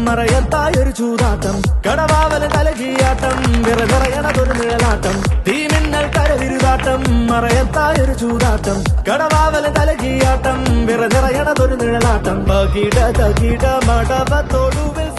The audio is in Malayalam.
മറയത്തായൊരു ചൂതാട്ടം കടവാവല് തലകിയാട്ടം വിറനിറയണതൊരു നിഴലാട്ടം തീമിന്നൽ കരവിരുതാട്ടം മറയത്തായൊരു ചൂതാട്ടം കടവാവല് തലകിയാട്ടം വിറനിറയണതൊരു നിഴലാട്ടം തകിട മടവത്തൊടുവിൽ